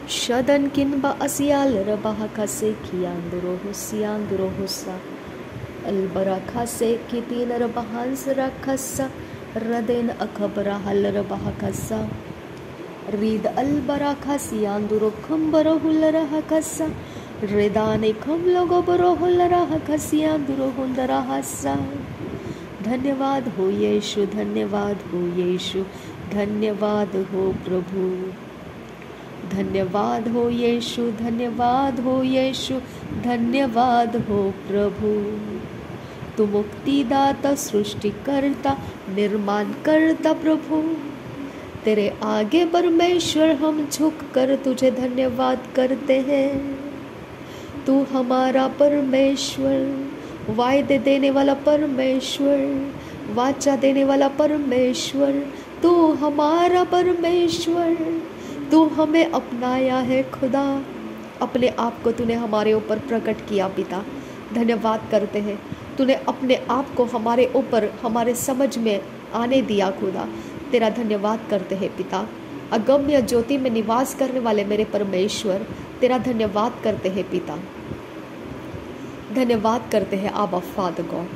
Shadan kin ba asyal rabaha kase kianduro husa albara kase kitin rabahans rakasa raden akabra hal rabaha kasa rid albara kasianduro kumbara hulara hakasa redane kum logo baro hulara hakasianduro hundara hasa. धन्यवाद हो यीशु, धन्यवाद हो यीशु, धन्यवाद हो प्रभु, धन्यवाद हो यीशु, धन्यवाद हो यीशु, धन्यवाद हो प्रभु। तू मुक्तिदाता, सृष्टिकर्ता, निर्माण करता प्रभु, तेरे आगे परमेश्वर हम झुक कर तुझे धन्यवाद करते हैं। तू हमारा परमेश्वर, वायदे देने वाला परमेश्वर, वाचा देने वाला परमेश्वर, तू हमारा परमेश्वर, तू हमें अपनाया है खुदा, अपने आप को तूने हमारे ऊपर प्रकट किया पिता। धन्यवाद करते हैं, तूने अपने आप को हमारे ऊपर, हमारे समझ में आने दिया खुदा, तेरा धन्यवाद करते हैं पिता। अगम्य ज्योति में निवास करने वाले मेरे परमेश्वर, तेरा धन्यवाद करते हैं पिता। धन्यवाद करते हैं आबा फादर गॉड,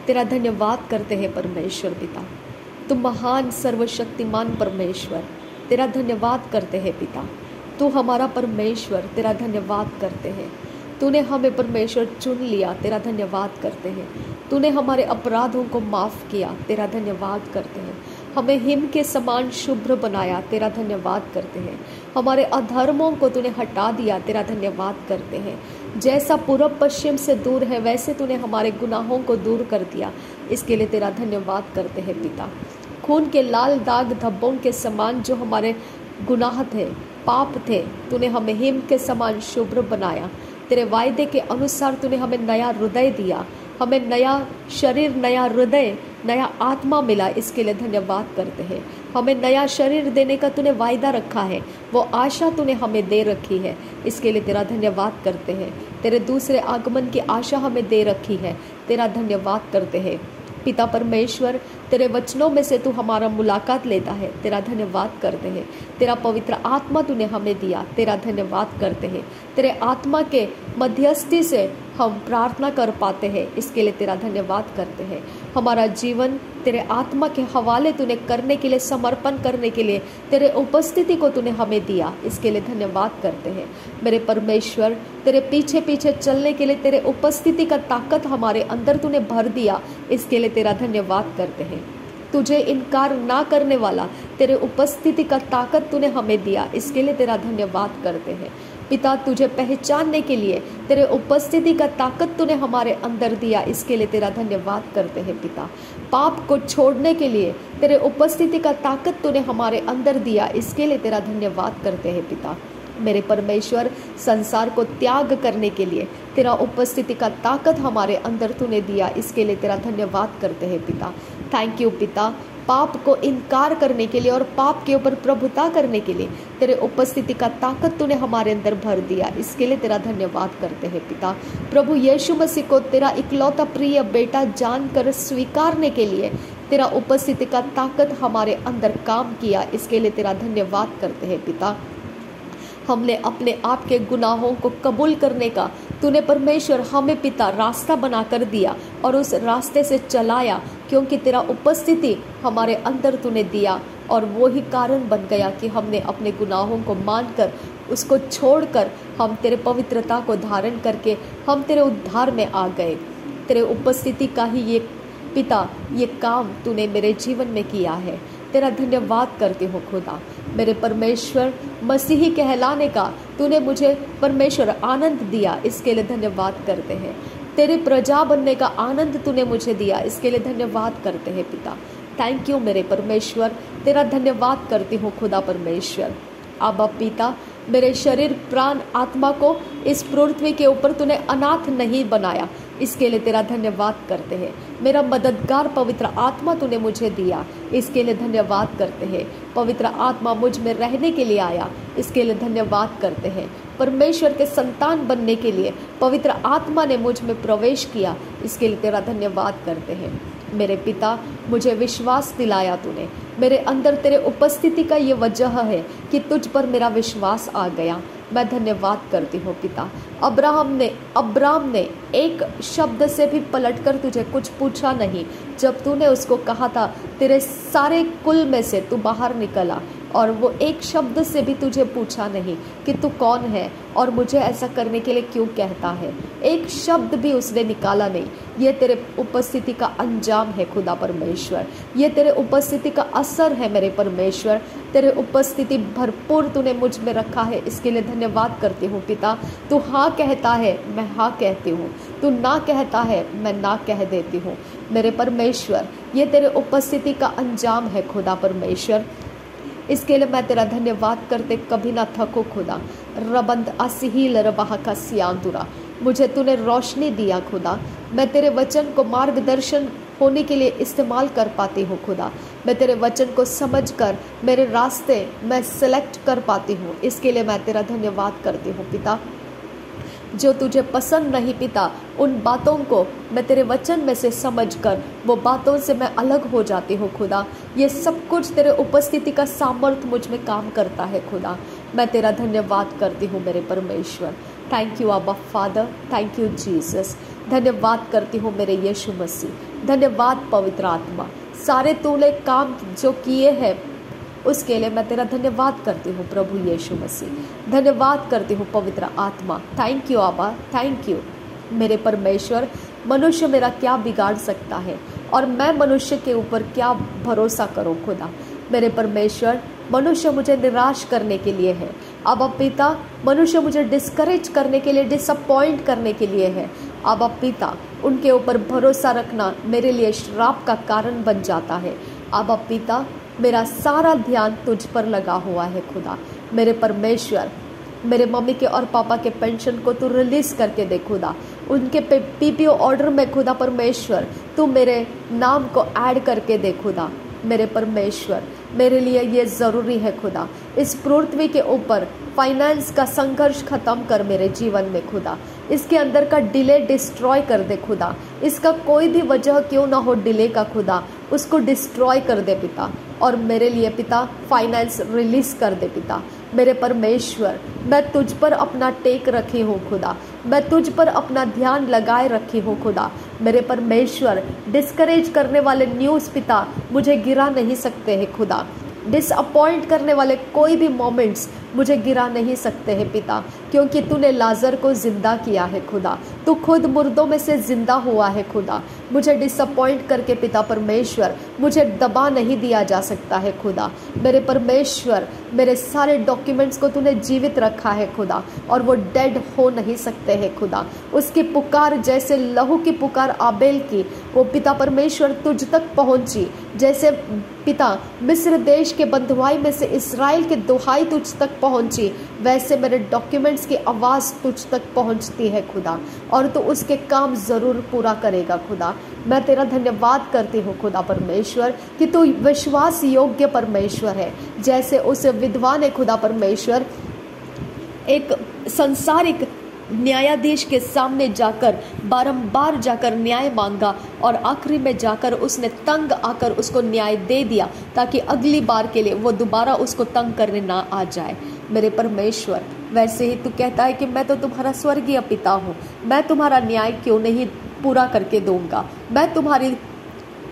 तेरा धन्यवाद करते हैं परमेश्वर पिता। तुम महान सर्वशक्तिमान परमेश्वर, तेरा धन्यवाद करते हैं पिता। तू हमारा परमेश्वर, तेरा धन्यवाद करते हैं। तूने हमें परमेश्वर चुन लिया, तेरा धन्यवाद करते हैं। तूने हमारे अपराधों को माफ़ किया, तेरा धन्यवाद करते हैं। हमें हिम के समान शुभ्र बनाया, तेरा धन्यवाद करते हैं। हमारे अधर्मों को तूने हटा दिया, तेरा धन्यवाद करते हैं। जैसा पूरब पश्चिम से दूर है, वैसे तूने हमारे गुनाहों को दूर कर दिया, इसके लिए तेरा धन्यवाद करते हैं पिता। खून के लाल दाग धब्बों के समान जो हमारे गुनाह थे, पाप थे, तूने हमें हिम के समान शुभ्र बनाया। तेरे वायदे के अनुसार तूने हमें नया हृदय दिया, हमें नया शरीर, नया हृदय, नया आत्मा मिला, इसके लिए धन्यवाद करते हैं। हमें नया शरीर देने का तूने वायदा रखा है, वो आशा तूने हमें दे रखी है, इसके लिए तेरा धन्यवाद करते हैं। तेरे दूसरे आगमन की आशा हमें दे रखी है, तेरा धन्यवाद करते हैं पिता परमेश्वर। तेरे वचनों में से तू हमारा मुलाकात लेता है, तेरा धन्यवाद करते हैं। तेरा पवित्र आत्मा तूने हमें दिया, तेरा धन्यवाद करते हैं। तेरे आत्मा के मध्यस्थी से हम प्रार्थना कर पाते हैं, इसके लिए तेरा धन्यवाद करते हैं। हमारा जीवन तेरे आत्मा के हवाले तूने करने के लिए, समर्पण करने के लिए, तेरे उपस्थिति को तूने हमें दिया, इसके लिए धन्यवाद करते हैं मेरे परमेश्वर। तेरे पीछे पीछे चलने के लिए तेरे उपस्थिति का ताकत हमारे अंदर तूने भर दिया, इसके लिए तेरा धन्यवाद करते हैं। तुझे इनकार ना करने वाला तेरे उपस्थिति का ताकत तूने हमें दिया, इसके लिए तेरा धन्यवाद करते हैं पिता। तुझे पहचानने के लिए तेरे उपस्थिति का ताकत तूने हमारे अंदर दिया, इसके लिए तेरा धन्यवाद करते हैं पिता। पाप को छोड़ने के लिए तेरे उपस्थिति का ताकत तूने हमारे अंदर दिया, इसके लिए तेरा धन्यवाद करते हैं पिता। मेरे परमेश्वर, संसार को त्याग करने के लिए तेरा उपस्थिति का ताकत हमारे अंदर तूने दिया, इसके लिए तेरा धन्यवाद करते हैं पिता। थैंक यू पिता। पाप को इनकार करने के लिए और पाप के ऊपर प्रभुता करने के लिए तेरे उपस्थिति का ताकत तूने हमारे अंदर भर दिया, इसके लिए तेरा धन्यवाद करते हैं पिता। प्रभु यीशु मसीह को तेरा इकलौता प्रिय बेटा जानकर स्वीकारने के लिए तेरा उपस्थिति का ताकत हमारे अंदर काम किया, इसके लिए तेरा धन्यवाद करते हैं पिता। हमने अपने आप के गुनाहों को कबूल करने का तूने परमेश्वर हमें पिता रास्ता बना कर दिया और उस रास्ते से चलाया, क्योंकि तेरा उपस्थिति हमारे अंदर तूने दिया और वो ही कारण बन गया कि हमने अपने गुनाहों को मानकर, उसको छोड़कर हम तेरे पवित्रता को धारण करके हम तेरे उद्धार में आ गए। तेरे उपस्थिति का ही ये पिता, ये काम तूने मेरे जीवन में किया है, तेरा धन्यवाद करती हूँ खुदा। मेरे परमेश्वर, मसीही कहलाने का तूने मुझे परमेश्वर आनंद दिया, इसके लिए धन्यवाद करते हैं। तेरी प्रजा बनने का आनंद तूने मुझे दिया, इसके लिए धन्यवाद करते हैं पिता। थैंक यू मेरे परमेश्वर, तेरा धन्यवाद करती हूँ खुदा परमेश्वर। आबा पिता, मेरे शरीर, प्राण, आत्मा को इस पृथ्वी के ऊपर तूने अनाथ नहीं बनाया, इसके लिए तेरा धन्यवाद करते हैं। मेरा मददगार पवित्र आत्मा तूने मुझे दिया, इसके लिए धन्यवाद करते हैं। पवित्र आत्मा मुझ में रहने के लिए आया, इसके लिए धन्यवाद करते हैं। परमेश्वर के संतान बनने के लिए पवित्र आत्मा ने मुझ में प्रवेश किया, इसके लिए तेरा धन्यवाद करते हैं। मेरे पिता, मुझे विश्वास दिलाया तूने। मेरे अंदर तेरे उपस्थिति का ये वजह है कि तुझ पर मेरा विश्वास आ गया। मैं धन्यवाद करती हूँ पिता। अब्राम ने एक शब्द से भी पलटकर तुझे कुछ पूछा नहीं। जब तूने उसको कहा था तेरे सारे कुल में से तू बाहर निकला, और वो एक शब्द से भी तुझे पूछा नहीं कि तू कौन है और मुझे ऐसा करने के लिए क्यों कहता है। एक शब्द भी उसने निकाला नहीं। ये तेरे उपस्थिति का अंजाम है खुदा परमेश्वर। ये तेरे उपस्थिति का असर है मेरे परमेश्वर। तेरे उपस्थिति भरपूर तूने मुझ में रखा है, इसके लिए धन्यवाद करती हूँ पिता। तू हाँ कहता है, मैं हाँ कहती हूँ। तू ना कहता है, मैं ना कह देती हूँ। मेरे परमेश्वर, ये तेरे उपस्थिति का अंजाम है खुदा परमेश्वर। इसके लिए मैं तेरा धन्यवाद करते कभी ना थको खुदा। रबंद असिहिल रबाह का सियांदुरा, मुझे तूने रोशनी दिया खुदा। मैं तेरे वचन को मार्गदर्शन होने के लिए इस्तेमाल कर पाती हूँ खुदा। मैं तेरे वचन को समझकर मेरे रास्ते मैं सेलेक्ट कर पाती हूँ। इसके लिए मैं तेरा धन्यवाद करती हूँ पिता। जो तुझे पसंद नहीं पिता, उन बातों को मैं तेरे वचन में से समझकर वो बातों से मैं अलग हो जाती हूँ खुदा। ये सब कुछ तेरे उपस्थिति का सामर्थ्य मुझ में काम करता है खुदा। मैं तेरा धन्यवाद करती हूँ मेरे परमेश्वर। थैंक यू अब्बा फादर, थैंक यू जीसस। धन्यवाद करती हूँ मेरे यीशु मसीह। धन्यवाद पवित्र आत्मा। सारे तूने काम जो किए हैं उसके लिए मैं तेरा धन्यवाद करती हूँ प्रभु यीशु मसीह। धन्यवाद करती हूँ पवित्र आत्मा। थैंक यू आबा, थैंक यू मेरे परमेश्वर। मनुष्य मेरा क्या बिगाड़ सकता है और मैं मनुष्य के ऊपर क्या भरोसा करूँ खुदा। मेरे परमेश्वर, मनुष्य मुझे निराश करने के लिए है। अब पिता, मनुष्य मुझे डिस्करेज करने के लिए, डिसअपॉइंट करने के लिए है। अब पिता, उनके ऊपर भरोसा रखना मेरे लिए श्राप का कारण बन जाता है। अब पिता, मेरा सारा ध्यान तुझ पर लगा हुआ है खुदा। मेरे परमेश्वर, मेरे मम्मी के और पापा के पेंशन को तू रिलीज करके दे खुदा। उनके पीपीओ ऑर्डर में खुदा परमेश्वर तू मेरे नाम को ऐड करके दे खुदा। मेरे परमेश्वर, मेरे लिए ये ज़रूरी है खुदा। इस पृथ्वी के ऊपर फाइनेंस का संघर्ष खत्म कर मेरे जीवन में खुदा। इसके अंदर का डिले डिस्ट्रॉय कर दे खुदा। इसका कोई भी वजह क्यों ना हो डिले का खुदा, उसको डिस्ट्रॉय कर दे पिता। और मेरे लिए पिता फाइनेंस रिलीज कर दे पिता। मेरे परमेश्वर, मैं तुझ पर अपना टेक रखी हूँ खुदा। मैं तुझ पर अपना ध्यान लगाए रखी हूँ खुदा। मेरे परमेश्वर, डिस्करेज करने वाले न्यूज़ पिता मुझे गिरा नहीं सकते हैं खुदा। डिसअपॉइंट करने वाले कोई भी मोमेंट्स मुझे गिरा नहीं सकते हैं पिता, क्योंकि तूने लाजर को जिंदा किया है खुदा। तू खुद मुर्दों में से जिंदा हुआ है खुदा। मुझे डिसअपॉइंट करके पिता परमेश्वर मुझे दबा नहीं दिया जा सकता है खुदा। मेरे परमेश्वर, मेरे सारे डॉक्यूमेंट्स को तूने जीवित रखा है खुदा, और वो डेड हो नहीं सकते हैं खुदा। उसकी पुकार जैसे लहू की पुकार आबेल की, वो पिता परमेश्वर तुझ तक पहुंची। जैसे पिता मिस्र देश के बंधुआई में से इस्राएल के दुहाई तुझ तक पहुंची, वैसे मेरे डॉक्यूमेंट्स की आवाज़ तुझ तक पहुंचती है खुदा, और तो उसके काम ज़रूर पूरा करेगा खुदा। मैं तेरा धन्यवाद करती हूँ खुदा परमेश्वर कि तू विश्वास योग्य परमेश्वर है। जैसे उस विधवा ने खुदा परमेश्वर एक संसारिक न्यायाधीश के सामने जाकर बारंबार जाकर न्याय मांगा, और आखिरी में जाकर उसने तंग आकर उसको न्याय दे दिया, ताकि अगली बार के लिए वो दोबारा उसको तंग करने ना आ जाए। मेरे परमेश्वर, वैसे ही तू कहता है कि मैं तो तुम्हारा स्वर्गीय पिता हूँ, मैं तुम्हारा न्याय क्यों नहीं पूरा करके दूंगा, मैं तुम्हारी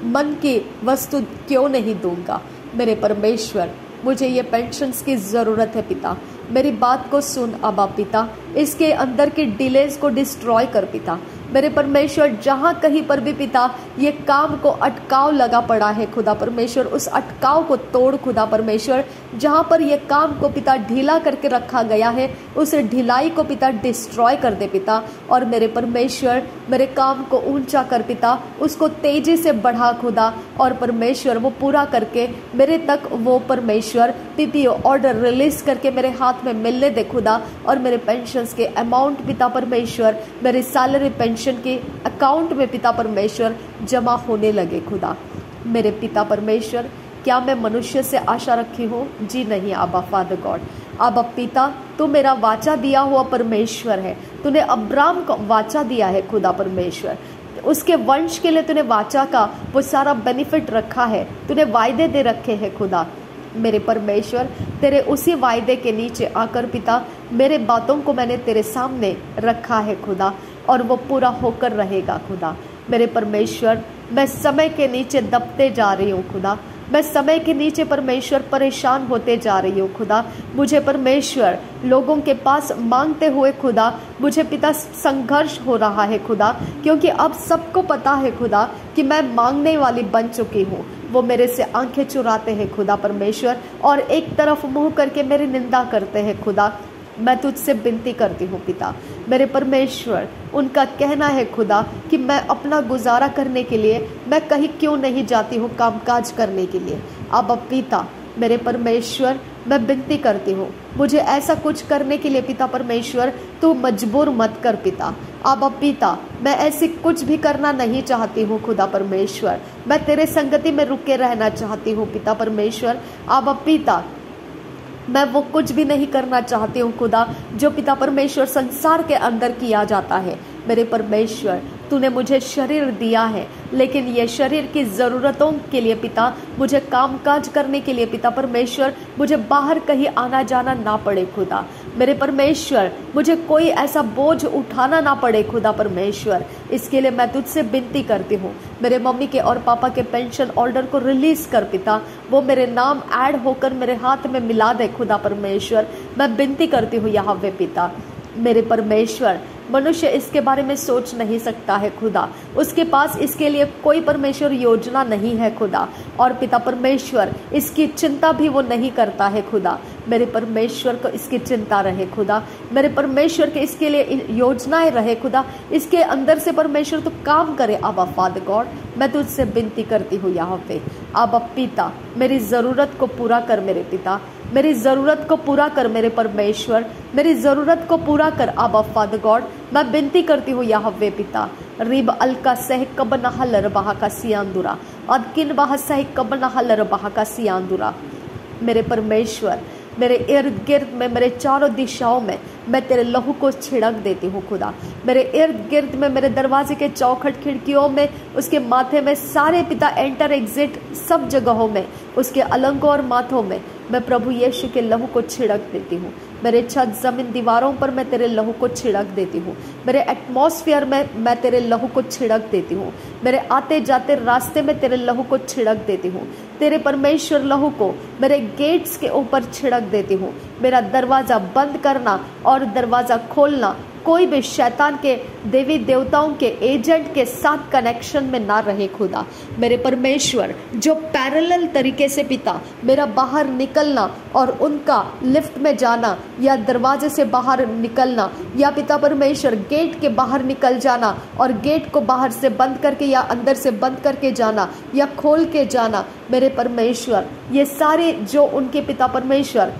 मन की वस्तु क्यों नहीं दूंगा। मेरे परमेश्वर, मुझे ये पेंशन्स की ज़रूरत है पिता। मेरी बात को सुन अबा पिता। इसके अंदर की डिलेज को डिस्ट्रॉय कर पिता। मेरे परमेश्वर, जहाँ कहीं पर भी पिता ये काम को अटकाव लगा पड़ा है खुदा परमेश्वर, उस अटकाव को तोड़ खुदा परमेश्वर। जहाँ पर ये काम को पिता ढीला करके रखा गया है, उस ढिलाई को पिता डिस्ट्रॉय कर दे पिता। और मेरे परमेश्वर, मेरे काम को ऊंचा कर पिता, उसको तेजी से बढ़ा खुदा। और परमेश्वर, वो पूरा करके मेरे तक वो परमेश्वर पीपीओ ऑर्डर रिलीज करके मेरे हाथ में मिलने दे खुदा। और मेरे पेंशन्स के अमाउंट पिता परमेश्वर मेरी सैलरी पेंशन के अकाउंट में पिता परमेश्वर जमा होने लगे खुदा। मेरे पिता परमेश्वर, क्या मैं मनुष्य से आशा रखी हूँ? जी नहीं आबा फादर गॉड। आबा पिता, तू मेरा वाचा दिया हुआ परमेश्वर है। तूने अब्राम को वाचा दिया है खुदा परमेश्वर। उसके वंश के लिए तूने वाचा का वो सारा बेनिफिट रखा है, तूने वायदे दे रखे हैं खुदा। मेरे परमेश्वर, तेरे उसी वायदे के नीचे आकर पिता मेरे बातों को मैंने तेरे सामने रखा है खुदा, और वो पूरा होकर रहेगा खुदा। मेरे परमेश्वर, मैं समय के नीचे दबते जा रही हूँ खुदा, मैं समय के नीचे परमेश्वर परेशान होते जा रही हूँ खुदा। मुझे परमेश्वर लोगों के पास मांगते हुए खुदा, मुझे पिता संघर्ष हो रहा है खुदा, क्योंकि अब सबको पता है खुदा कि मैं मांगने वाली बन चुकी हूँ। वो मेरे से आंखें चुराते हैं खुदा परमेश्वर, और एक तरफ मुंह करके मेरी निंदा करते हैं खुदा। मैं तुझसे विनती करती हूँ पिता मेरे परमेश्वर, उनका कहना है खुदा कि मैं अपना गुजारा करने के लिए मैं कहीं क्यों नहीं जाती हूँ कामकाज करने के लिए। अब पिता मेरे परमेश्वर, मैं विनती करती हूँ, मुझे ऐसा कुछ करने के लिए पिता परमेश्वर तू मजबूर मत कर पिता। अब पिता मैं ऐसी कुछ भी करना नहीं चाहती हूँ खुदा परमेश्वर, मैं तेरे संगति में रुके रहना चाहती हूँ पिता परमेश्वर। अब पिता मैं वो कुछ भी नहीं करना चाहती हूँ खुदा जो पिता परमेश्वर संसार के अंदर किया जाता है। मेरे परमेश्वर, तूने मुझे शरीर दिया है, लेकिन ये शरीर की ज़रूरतों के लिए पिता, मुझे कामकाज करने के लिए पिता परमेश्वर, मुझे बाहर कहीं आना जाना ना पड़े खुदा। मेरे परमेश्वर, मुझे कोई ऐसा बोझ उठाना ना पड़े खुदा परमेश्वर। इसके लिए मैं तुझसे विनती करती हूँ, मेरे मम्मी के और पापा के पेंशन ऑर्डर को रिलीज कर पिता, वो मेरे नाम ऐड होकर मेरे हाथ में मिला दे खुदा परमेश्वर। मैं विनती करती हूँ यहाँ वे पिता मेरे परमेश्वर। मनुष्य इसके बारे में सोच नहीं सकता है खुदा, उसके पास इसके लिए कोई परमेश्वर योजना नहीं है खुदा, और पिता परमेश्वर इसकी चिंता भी वो नहीं करता है खुदा। मेरे परमेश्वर को इसकी चिंता रहे खुदा, मेरे परमेश्वर के इसके लिए योजनाएं रहे खुदा, इसके अंदर से परमेश्वर तो काम करे। आबा फादर गॉड, मैं तुझसे विनती करती हूँ यहाँ पे, आबा पिता मेरी ज़रूरत को पूरा कर मेरे पिता, मेरी ज़रूरत को पूरा कर मेरे परमेश्वर, मेरी ज़रूरत को पूरा कर आबा फादर गॉड। मैं विनती करती हूँ यहाँ वे पिता, रिब अलका सह कब नहल बहा का सियांदुरा, अदकिन बहा सह कब नहल बहा का सियांदुरा। मेरे परमेश्वर, मेरे इर्द गिर्द में, मेरे चारों दिशाओं में मैं तेरे लहू को छिड़क देती हूँ खुदा। मेरे इर्द गिर्द में, मेरे दरवाजे के चौखट, खिड़कियों में, उसके माथे में, सारे पिता एंटर एग्जिट सब जगहों में, उसके अलंगों और माथों में मैं प्रभु यीशु के लहू को छिड़क देती हूँ। मेरे छत जमीन दीवारों पर मैं तेरे लहू को छिड़क देती हूँ। मेरे एटमॉस्फेयर में मैं तेरे लहू को छिड़क देती हूँ। मेरे आते जाते रास्ते में तेरे लहू को छिड़क देती हूँ। तेरे परमेश्वर लहू को मेरे गेट्स के ऊपर छिड़क देती हूँ। मेरा दरवाज़ा बंद करना और दरवाज़ा खोलना कोई भी शैतान के, देवी देवताओं के एजेंट के साथ कनेक्शन में ना रहे खुदा। मेरे परमेश्वर, जो पैरेलल तरीके से पिता मेरा बाहर निकलना और उनका लिफ्ट में जाना या दरवाजे से बाहर निकलना या पिता परमेश्वर गेट के बाहर निकल जाना और गेट को बाहर से बंद करके या अंदर से बंद करके जाना या खोल के जाना, मेरे परमेश्वर ये सारे जो उनके पिता परमेश्वर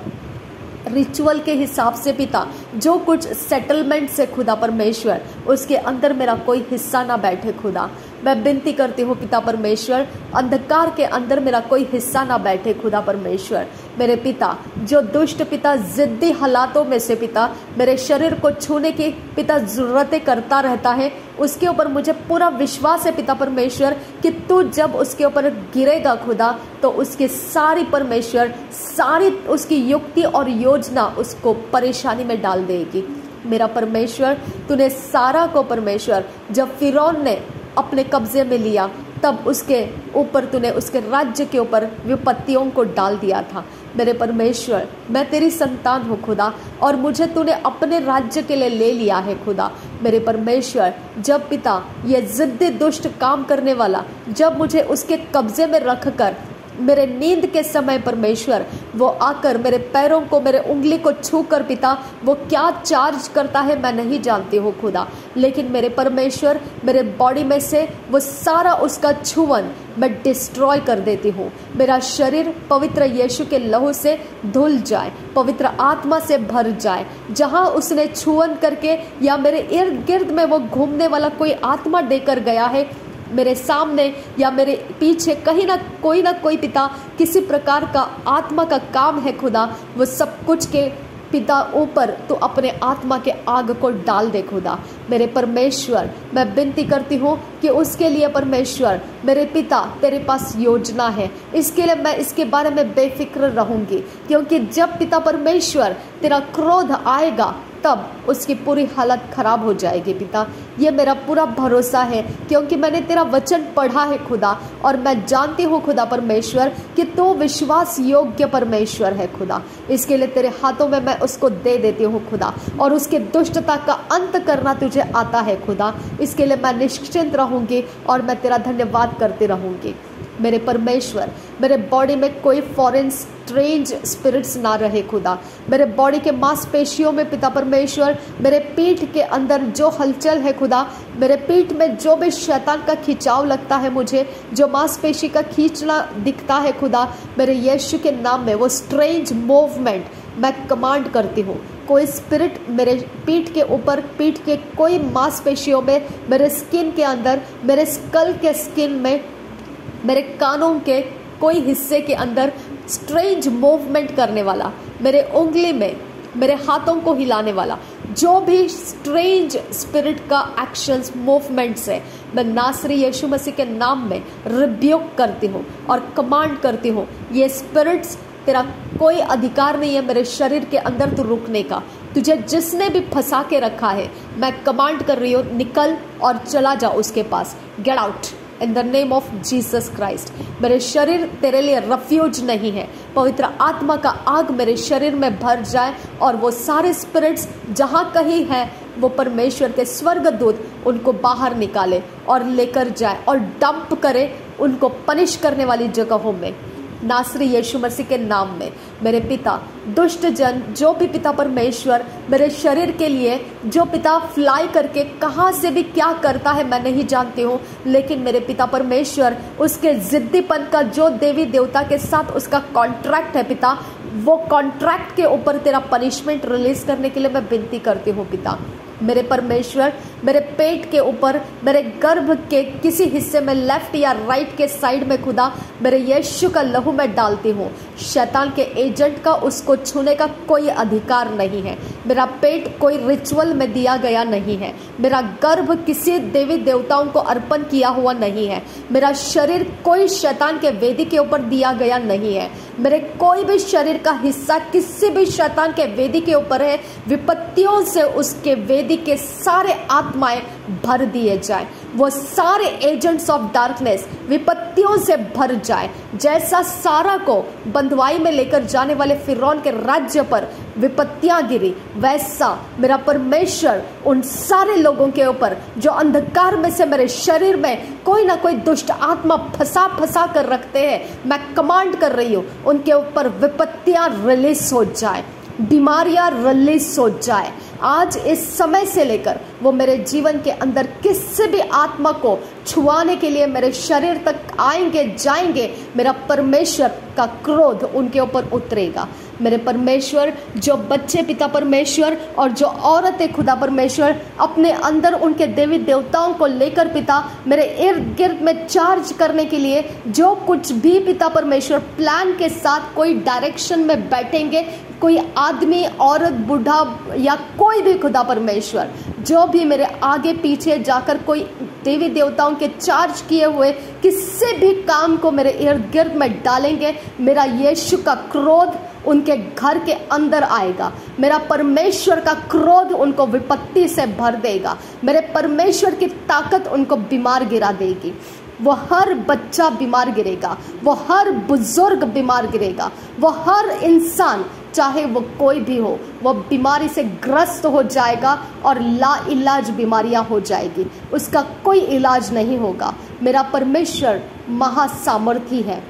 रिचुअल के हिसाब से पिता जो कुछ सेटलमेंट से खुदा परमेश्वर, उसके अंदर मेरा कोई हिस्सा ना बैठे खुदा। मैं विनती करती हूँ पिता परमेश्वर, अंधकार के अंदर मेरा कोई हिस्सा ना बैठे खुदा परमेश्वर। मेरे पिता जो दुष्ट पिता जिद्दी हालातों में से पिता मेरे शरीर को छूने की पिता ज़रूरतें करता रहता है, उसके ऊपर मुझे पूरा विश्वास है पिता परमेश्वर कि तू जब उसके ऊपर गिरेगा खुदा तो उसकी सारी परमेश्वर, सारी उसकी युक्ति और योजना उसको परेशानी में डाल देगी। मेरा परमेश्वर, तूने सारा को परमेश्वर जब फिरौन ने अपने कब्जे में लिया तब उसके ऊपर तूने उसके राज्य के ऊपर विपत्तियों को डाल दिया था। मेरे परमेश्वर, मैं तेरी संतान हूँ खुदा और मुझे तूने अपने राज्य के लिए ले लिया है खुदा। मेरे परमेश्वर, जब पिता ये जिद्दी दुष्ट काम करने वाला जब मुझे उसके कब्जे में रख कर मेरे नींद के समय परमेश्वर वो आकर मेरे पैरों को, मेरे उंगली को छू कर पिता वो क्या चार्ज करता है मैं नहीं जानती हूँ खुदा, लेकिन मेरे परमेश्वर मेरे बॉडी में से वो सारा उसका छुवन मैं डिस्ट्रॉय कर देती हूँ। मेरा शरीर पवित्र यीशु के लहू से धुल जाए, पवित्र आत्मा से भर जाए। जहाँ उसने छुवन करके या मेरे इर्द गिर्द में वो घूमने वाला कोई आत्मा देकर गया है, मेरे सामने या मेरे पीछे कहीं ना कोई पिता किसी प्रकार का आत्मा का काम है खुदा, वो सब कुछ के पिता ऊपर तो अपने आत्मा के आग को डाल दे खुदा। मेरे परमेश्वर, मैं विनती करती हूँ कि उसके लिए परमेश्वर मेरे पिता तेरे पास योजना है, इसके लिए मैं इसके बारे में बेफिक्र रहूंगी, क्योंकि जब पिता परमेश्वर तेरा क्रोध आएगा तब उसकी पूरी हालत खराब हो जाएगी पिता। ये मेरा पूरा भरोसा है, क्योंकि मैंने तेरा वचन पढ़ा है खुदा, और मैं जानती हूँ खुदा परमेश्वर कि तू विश्वास योग्य परमेश्वर है खुदा। इसके लिए तेरे हाथों में मैं उसको दे देती हूँ खुदा, और उसके दुष्टता का अंत करना तुझे आता है खुदा। इसके लिए मैं निश्चिंत रहूंगी और मैं तेरा धन्यवाद करती रहूंगी। मेरे परमेश्वर, मेरे बॉडी में कोई फॉरेन स्ट्रेंज स्पिरिट्स ना रहे खुदा। मेरे बॉडी के मांसपेशियों में पिता परमेश्वर, मेरे पीठ के अंदर जो हलचल है खुदा, मेरे पीठ में जो भी शैतान का खिंचाव लगता है, मुझे जो मांसपेशी का खींचना दिखता है खुदा, मेरे यीशु के नाम में वो स्ट्रेंज मूवमेंट मैं कमांड करती हूँ। कोई स्पिरिट मेरे पीठ के ऊपर, पीठ के कोई मांसपेशियों में, मेरे स्किन के अंदर, मेरे स्कल के स्किन में, मेरे कानों के कोई हिस्से के अंदर स्ट्रेंज मूवमेंट करने वाला, मेरे उंगली में, मेरे हाथों को हिलाने वाला जो भी स्ट्रेंज स्पिरिट का एक्शंस मूवमेंट्स है, मैं नासरी यीशु मसीह के नाम में रिब्यूक करती हूँ और कमांड करती हूँ, ये स्पिरिट्स तेरा कोई अधिकार नहीं है मेरे शरीर के अंदर तू रुकने का। तुझे जिसने भी फंसा के रखा है, मैं कमांड कर रही हूँ, निकल और चला जा उसके पास। Get out in the name of Jesus Christ. मेरे शरीर तेरे लिए रेफ्यूज नहीं है। पवित्र आत्मा का आग मेरे शरीर में भर जाए और वो सारे स्पिरिट्स जहाँ कहीं हैं, वो परमेश्वर के स्वर्गदूत उनको बाहर निकाले और लेकर जाए और डंप करे उनको पनिश करने वाली जगहों में, नासरी यीशु मसीह के नाम में। मेरे पिता, दुष्ट जन जो भी पिता परमेश्वर मेरे शरीर के लिए, जो पिता फ्लाई करके कहाँ से भी क्या करता है मैं नहीं जानती हूँ, लेकिन मेरे पिता परमेश्वर उसके जिद्दीपन का जो देवी देवता के साथ उसका कॉन्ट्रैक्ट है पिता, वो कॉन्ट्रैक्ट के ऊपर तेरा पनिशमेंट रिलीज करने के लिए मैं विनती करती हूँ पिता। मेरे परमेश्वर, मेरे पेट के ऊपर, मेरे गर्भ के किसी हिस्से में, लेफ्ट या राइट के साइड में खुदा, मेरे यीशु का लहू मैं डालती हूँ। शैतान के एजेंट का उसको छूने का कोई अधिकार नहीं है। मेरा पेट कोई रिचुअल में दिया गया नहीं है। मेरा गर्भ किसी देवी देवताओं को अर्पण किया हुआ नहीं है। मेरा शरीर कोई शैतान के वेदी के ऊपर दिया गया नहीं है। मेरे कोई भी शरीर का हिस्सा किसी भी शैतान के वेदी के ऊपर है, विपत्तियों से उसके वेदी के सारे आत्माएं भर दिए जाए। वो सारे एजेंट्स ऑफ डार्कनेस विपत्तियों से भर जाए। जैसा सारा को बंधुआई में लेकर जाने वाले फिरौन के राज्य पर विपत्तियां गिरी, वैसा मेरा परमेश्वर उन सारे लोगों के ऊपर जो अंधकार में से मेरे शरीर में कोई ना कोई दुष्ट आत्मा फंसा कर रखते हैं, मैं कमांड कर रही हूँ, उनके ऊपर विपत्तियां रिलीज हो जाए, बीमारियां रिलीज हो जाए। आज इस समय से लेकर वो मेरे जीवन के अंदर किसी भी आत्मा को छुआने के लिए मेरे शरीर तक आएंगे जाएंगे, मेरा परमेश्वर का क्रोध उनके ऊपर उतरेगा। मेरे परमेश्वर, जो बच्चे पिता परमेश्वर और जो औरतें खुदा परमेश्वर अपने अंदर उनके देवी देवताओं को लेकर पिता मेरे इर्द गिर्द में चार्ज करने के लिए जो कुछ भी पिता परमेश्वर प्लान के साथ कोई डायरेक्शन में बैठेंगे, कोई आदमी, औरत, बूढ़ा या कोई भी खुदा परमेश्वर जो भी मेरे आगे पीछे जाकर कोई देवी देवताओं के चार्ज किए हुए किसी भी काम को मेरे इर्द गिर्द में डालेंगे, मेरा यीशु का क्रोध उनके घर के अंदर आएगा। मेरा परमेश्वर का क्रोध उनको विपत्ति से भर देगा। मेरे परमेश्वर की ताकत उनको बीमार गिरा देगी। वो हर बच्चा बीमार गिरेगा, वो हर बुजुर्ग बीमार गिरेगा, वो हर इंसान चाहे वो कोई भी हो, वो बीमारी से ग्रस्त हो जाएगा और ला इलाज बीमारियां हो जाएगी, उसका कोई इलाज नहीं होगा। मेरा परमेश्वर महासामर्थी है।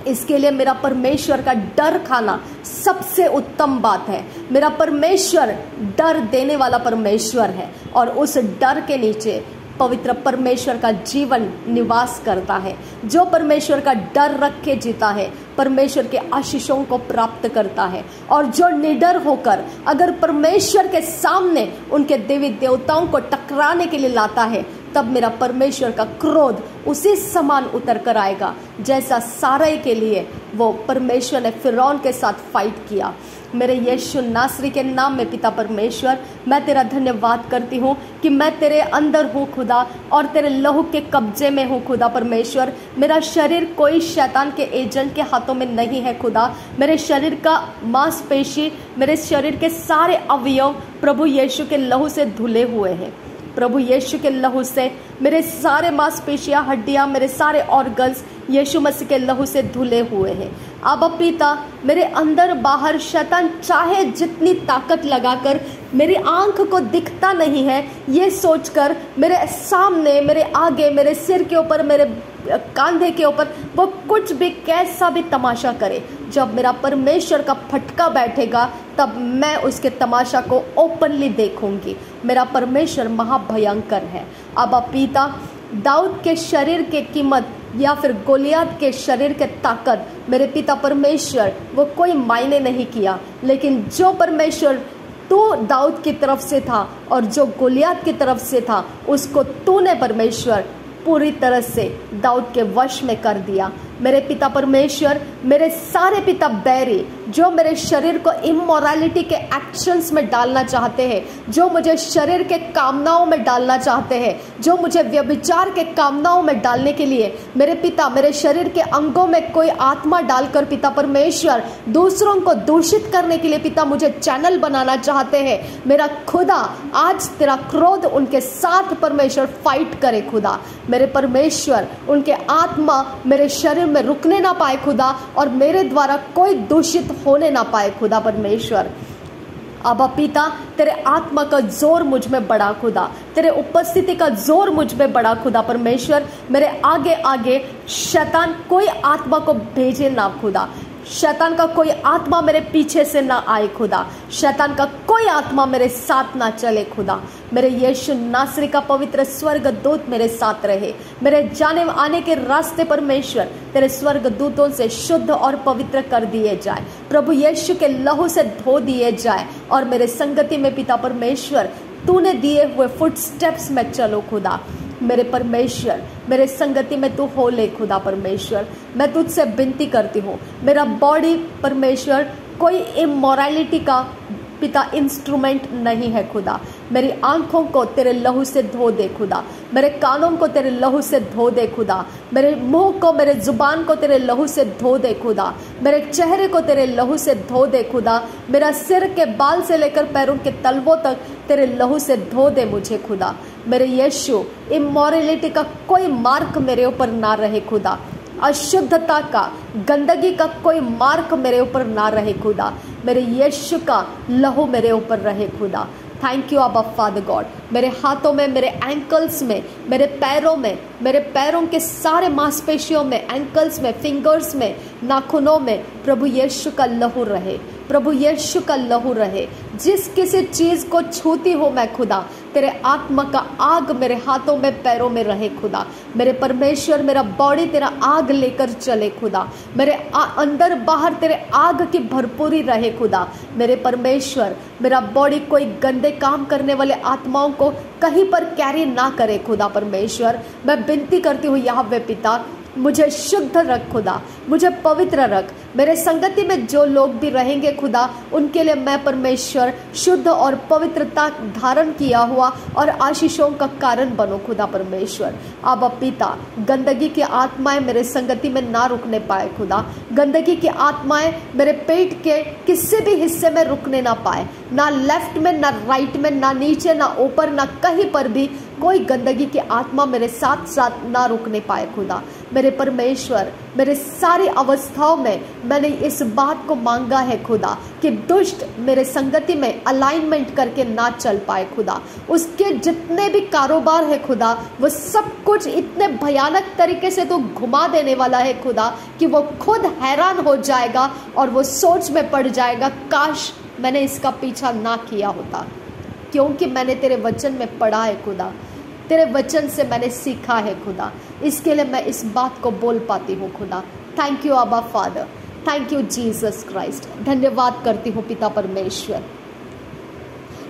इसके लिए मेरा परमेश्वर का डर खाना सबसे उत्तम बात है। मेरा परमेश्वर डर देने वाला परमेश्वर है और उस डर के नीचे पवित्र परमेश्वर का जीवन निवास करता है। जो परमेश्वर का डर रख के जीता है, परमेश्वर के आशीषों को प्राप्त करता है। और जो निडर होकर अगर परमेश्वर के सामने उनके देवी देवताओं को टकराने के लिए लाता है, तब मेरा परमेश्वर का क्रोध उसी समान उतर कर आएगा जैसा सारै के लिए वो परमेश्वर ने फिरौन के साथ फाइट किया। मेरे यीशु नासरी के नाम में पिता परमेश्वर, मैं तेरा धन्यवाद करती हूँ कि मैं तेरे अंदर हूँ खुदा, और तेरे लहू के कब्जे में हूँ खुदा परमेश्वर। मेरा शरीर कोई शैतान के एजेंट के हाथों में नहीं है खुदा। मेरे शरीर का मांसपेशी, मेरे शरीर के सारे अवयव प्रभु यीशु के लहू से धुले हुए हैं। प्रभु यीशु के लहू से मेरे सारे मांसपेशियां, हड्डियां, मेरे सारे ऑर्गन्स यीशु मसीह के लहू से धुले हुए हैं। अब पिता, मेरे अंदर बाहर शैतान चाहे जितनी ताकत लगाकर मेरी आंख को दिखता नहीं है, ये सोचकर मेरे सामने, मेरे आगे, मेरे सिर के ऊपर, मेरे कंधे के ऊपर वो कुछ भी कैसा भी तमाशा करे, जब मेरा परमेश्वर का फटका बैठेगा तब मैं उसके तमाशा को ओपनली देखूंगी। मेरा परमेश्वर महाभयंकर है। अब पिता, दाऊद के शरीर के कीमत या फिर गोलियात के शरीर के ताकत, मेरे पिता परमेश्वर, वो कोई मायने नहीं किया, लेकिन जो परमेश्वर तू दाऊद की तरफ से था और जो गोलियात की तरफ से था, उसको तूने परमेश्वर पूरी तरह से दाऊद के वश में कर दिया। मेरे पिता परमेश्वर, मेरे सारे पिता बैरी जो मेरे शरीर को इमोरालिटी के एक्शंस में डालना चाहते हैं, जो मुझे शरीर के कामनाओं में डालना चाहते हैं, जो मुझे व्यभिचार के कामनाओं में डालने के लिए, मेरे पिता, मेरे शरीर के अंगों में कोई आत्मा डालकर पिता परमेश्वर दूसरों को दूषित करने के लिए पिता मुझे चैनल बनाना चाहते हैं, मेरा खुदा आज तेरा क्रोध उनके साथ परमेश्वर फाइट करे खुदा। मेरे परमेश्वर, उनके आत्मा मेरे शरीर में रुकने ना पाए खुदा, और मेरे द्वारा कोई दूषित होने ना पाए खुदा परमेश्वर। अब पिता, तेरे आत्मा का जोर मुझ में बड़ा खुदा, तेरे उपस्थिति का जोर मुझ में बड़ा खुदा परमेश्वर। मेरे आगे आगे शैतान कोई आत्मा को भेजे ना खुदा, शैतान का कोई आत्मा मेरे पीछे से ना आए खुदा, शैतान का कोई आत्मा मेरे साथ ना चले खुदा। मेरे यीशु नासरी का पवित्र स्वर्ग दूत मेरे साथ रहे। मेरे जाने आने के रास्ते परमेश्वर तेरे स्वर्ग दूतों से शुद्ध और पवित्र कर दिए जाए, प्रभु यीशु के लहू से धो दिए जाए, और मेरे संगति में पिता परमेश्वर तूने दिए हुए फुटस्टेप्स में चलो खुदा। मेरे परमेश्वर, मेरे संगति में तू हो ले खुदा परमेश्वर। मैं तुझसे विनती करती हूँ, मेरा बॉडी परमेश्वर कोई इमोरालिटी का पिता इंस्ट्रूमेंट नहीं है खुदा। मेरी आंखों को तेरे लहू से धो दे खुदा, मेरे कानों को तेरे लहू से धो दे खुदा, मेरे मुंह को, मेरे जुबान को तेरे लहू से धो दे खुदा, मेरे चेहरे को तेरे लहू से धो दे खुदा, मेरा सिर के बाल से लेकर पैरों के तलवों तक तेरे लहू से धो दे मुझे खुदा। मेरे यीशु, इमोरलिटी का कोई मार्क मेरे ऊपर ना रहे खुदा, अशुद्धता का, गंदगी का कोई मार्क मेरे ऊपर ना रहे खुदा। मेरे यीशु का लहू मेरे ऊपर रहे खुदा। थैंक यू अब्बा फादर गॉड। मेरे हाथों में, मेरे एंकल्स में, मेरे पैरों में, मेरे पैरों के सारे मांसपेशियों में, एंकल्स में, फिंगर्स में, नाखूनों में प्रभु यीशु का लहू रहे, प्रभु यीशु का लहू रहे। जिस किसी चीज को छूती हो मैं खुदा, तेरे आत्मा का आग मेरे हाथों में, पैरों में रहे खुदा। मेरे परमेश्वर, मेरा बॉडी तेरा आग लेकर चले खुदा, मेरे अंदर बाहर तेरे आग की भरपूरी रहे खुदा। मेरे परमेश्वर, मेरा बॉडी कोई गंदे काम करने वाले आत्माओं को कहीं पर कैरी ना करे खुदा परमेश्वर। मैं विनती करती हूँ यहोवा पिता, मुझे शुद्ध रख खुदा, मुझे पवित्र रख। मेरे संगति में जो लोग भी रहेंगे खुदा, उनके लिए मैं परमेश्वर शुद्ध और पवित्रता धारण किया हुआ और आशीषों का कारण बनो खुदा परमेश्वर। अब पिता, गंदगी की आत्माएं मेरे संगति में ना रुकने पाए खुदा, गंदगी की आत्माएं मेरे पेट के किसी भी हिस्से में रुकने ना पाए, ना लेफ्ट में, ना राइट में, ना नीचे, ना ऊपर, ना कहीं पर भी कोई गंदगी की आत्मा मेरे साथ साथ ना रुकने पाए खुदा। मेरे परमेश्वर, मेरे सारी अवस्थाओं में मैंने इस बात को मांगा है खुदा कि दुष्ट मेरे संगति में अलाइनमेंट करके ना चल पाए खुदा। उसके जितने भी कारोबार है खुदा, वो सब कुछ इतने भयानक तरीके से तो घुमा देने वाला है खुदा कि वो खुद हैरान हो जाएगा और वो सोच में पड़ जाएगा, काश मैंने इसका पीछा ना किया होता, क्योंकि मैंने तेरे वचन में पढ़ा है खुदा, तेरे वचन से मैंने सीखा है खुदा। इसके लिए मैं इस बात को बोल पाती हूँ खुदा। थैंक यू अब्बा father, thank you Jesus Christ. धन्यवाद करती हूँ पिता परमेश्वर,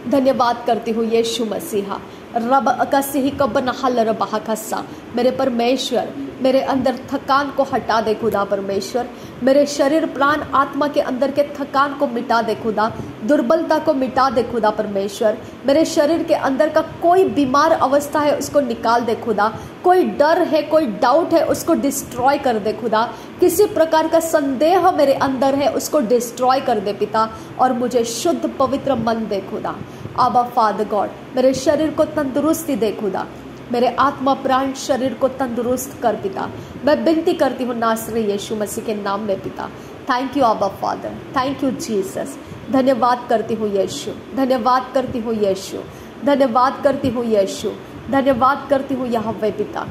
धन्यवाद करती हूँ यीशु मसीहा। रब अकसी ही कब नहल रबा कस्सा। मेरे परमेश्वर मेरे अंदर थकान को हटा दे खुदा परमेश्वर, मेरे शरीर प्राण आत्मा के अंदर के थकान को मिटा दे खुदा, दुर्बलता को मिटा दे खुदा परमेश्वर, मेरे शरीर के अंदर का कोई बीमार अवस्था है उसको निकाल दे खुदा, कोई डर है कोई डाउट है उसको डिस्ट्रॉय कर दे खुदा, किसी प्रकार का संदेह मेरे अंदर है उसको डिस्ट्रॉय कर दे पिता, और मुझे शुद्ध पवित्र मन दे खुदा। आबा फादर गॉड, मेरे शरीर को तंदुरुस्ती दे खुदा, मेरे आत्मा प्राण शरीर को तंदुरुस्त कर पिता। मैं विनती करती हूँ नासरी यीशु मसीह के नाम में पिता। थैंक यू आबा फादर, थैंक यू जीसस। धन्यवाद करती हूँ यीशु, धन्यवाद करती हूँ यीशु, धन्यवाद करती हूँ यीशु, धन्यवाद करती हूँ यहोवा पिता।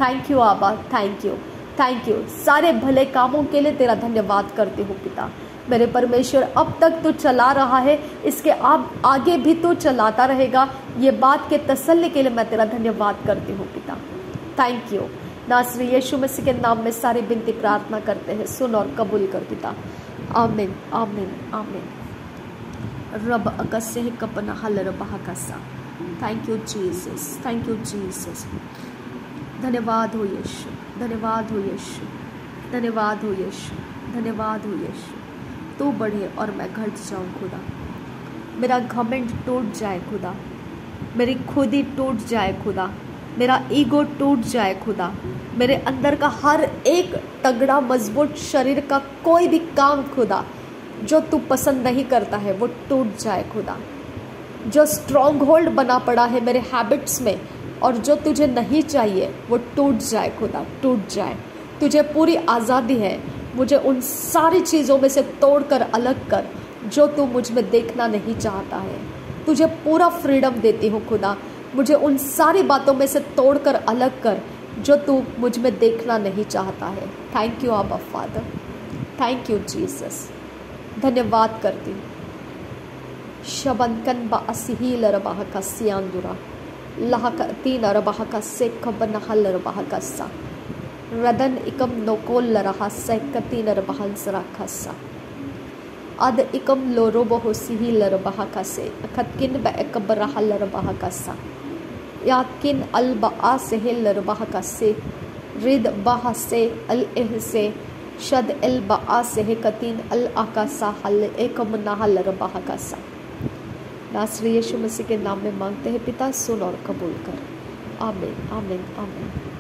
थैंक यू आबा, थैंक यू, थैंक यू। सारे भले कामों के लिए तेरा धन्यवाद करती हूँ पिता। मेरे परमेश्वर अब तक तू चला रहा है, इसके आगे भी तू चलाता रहेगा, ये बात के तसल्ली के लिए मैं तेरा धन्यवाद करती हूँ पिता। Thank you. नासरी यीशु मसीह के नाम में सारी विनती प्रार्थना करते हैं, सुन और कबूल कर पिता। आमीन आमीन आमीन। रब अकस्य कपना हल रबा कसा। Thank you Jesus, thank you Jesus. धन्यवाद हो यीशु, धन्यवाद हो यीशु, धन्यवाद हो यीशु, धन्यवाद हो यीशु। तू बढ़े और मैं घट जाऊं खुदा, मेरा घमंड टूट जाए खुदा, मेरी खुदी टूट जाए खुदा, मेरा ईगो टूट जाए खुदा, मेरे अंदर का हर एक तगड़ा मजबूत शरीर का कोई भी काम खुदा जो तू पसंद नहीं करता है वो टूट जाए खुदा, जो स्ट्रॉन्ग होल्ड बना पड़ा है मेरे हैबिट्स में और जो तुझे नहीं चाहिए वो टूट जाए खुदा, टूट जाए। तुझे पूरी आज़ादी है, मुझे उन सारी चीज़ों में से तोड़कर अलग कर जो तू मुझ में देखना नहीं चाहता है। तुझे पूरा फ्रीडम देती हूँ खुदा, मुझे उन सारी बातों में से तोड़कर अलग कर जो तू मुझ में देखना नहीं चाहता है। थैंक यू आबा फादर, थैंक यू जीसस। धन्यवाद करती हूँ। शबनकन बा असिहील रबाह का सियांदुरा लाह का तीन रबाह का सेख बनहल रबाह का सा रदन इकम नोकोल लरहा सैकतीन रबहन सराखसा अद इकम लोरोबो सिही लरबह कसे अखतकिन बकब रहल लरबह कसा याकिन अल बआ से लरबह कसे रिद बह से अल एह से शद अल बआ से कतीन अल आकासा हल एकम नहल लरबह कसा। नासरी यीशु मसीह के नाम में मांगते हैं पिता, सुन और कबूल कर। आमीन आमीन आमीन।